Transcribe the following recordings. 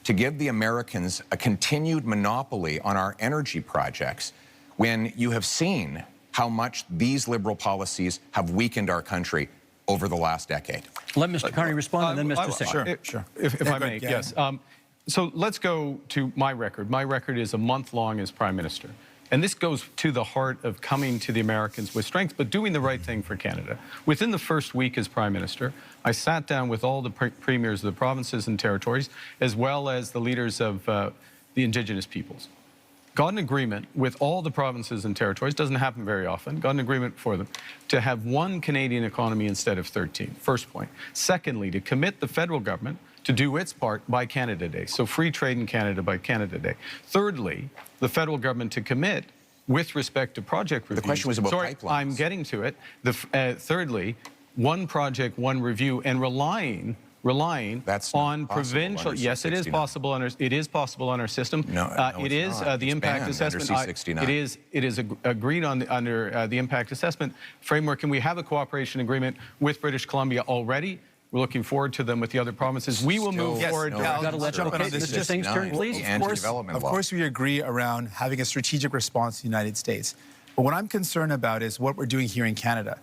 to give the Americans a continued monopoly on our energy projects when you have seen how much these liberal policies have weakened our country over the last decade? Let Mr. Carney respond, and then Mr. Singh. Sure. If I may, yes. So let's go to my record. My record is a month long as Prime Minister. And this goes to the heart of coming to the Americans with strength, but doing the right thing for Canada. Within the first week as Prime Minister, I sat down with all the premiers of the provinces and territories, as well as the leaders of the Indigenous peoples. Got an agreement with all the provinces and territories, doesn't happen very often, got an agreement for them to have one Canadian economy instead of 13, first point. Secondly, to commit the federal government to do its part by Canada Day, so free trade in Canada by Canada Day. Thirdly, the federal government to commit with respect to project reviews. The question was about pipelines. I'm getting to it. Thirdly, one project, one review, and relying That's on not provincial. Yes, it is possible under our system. No, it is the impact assessment. It is agreed on under the impact assessment framework, and we have a cooperation agreement with British Columbia already. We're looking forward to them with the other provinces. We will move forward. Got to let jump in on this. Mr. Singh's turn, please. Of course, we agree around having a strategic response to the United States. But what I'm concerned about is what we're doing here in Canada.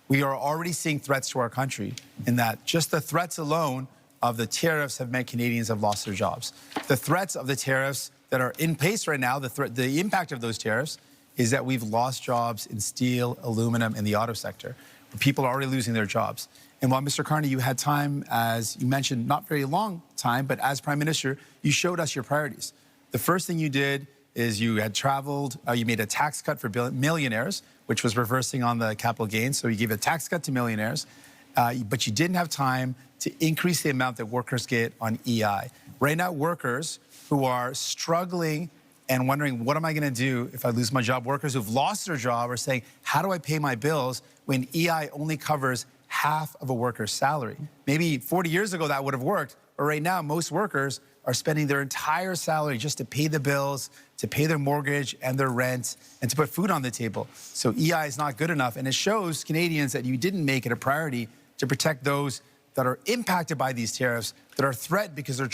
We are already seeing threats to our country in that just the threats alone of the tariffs have meant Canadians have lost their jobs. The threats of the tariffs that are in place right now, the impact of those tariffs is that we've lost jobs in steel, aluminum, and the auto sector. People are already losing their jobs. And while, Mr. Carney, you had time, as you mentioned, not very long time, but as Prime Minister, you showed us your priorities. The first thing you did is you had traveled, you made a tax cut for millionaires, which was reversing on the capital gains. So you gave a tax cut to millionaires, but you didn't have time to increase the amount that workers get on EI. Right now, workers who are struggling and wondering, what am I going to do if I lose my job? Workers who've lost their job are saying, how do I pay my bills when EI only covers half of a worker's salary? Maybe 40 years ago that would have worked, but right now most workers are spending their entire salary just to pay the bills, to pay their mortgage and their rent, and to put food on the table. So EI is not good enough, and it shows Canadians that you didn't make it a priority to protect those that are impacted by these tariffs, that are threatened because their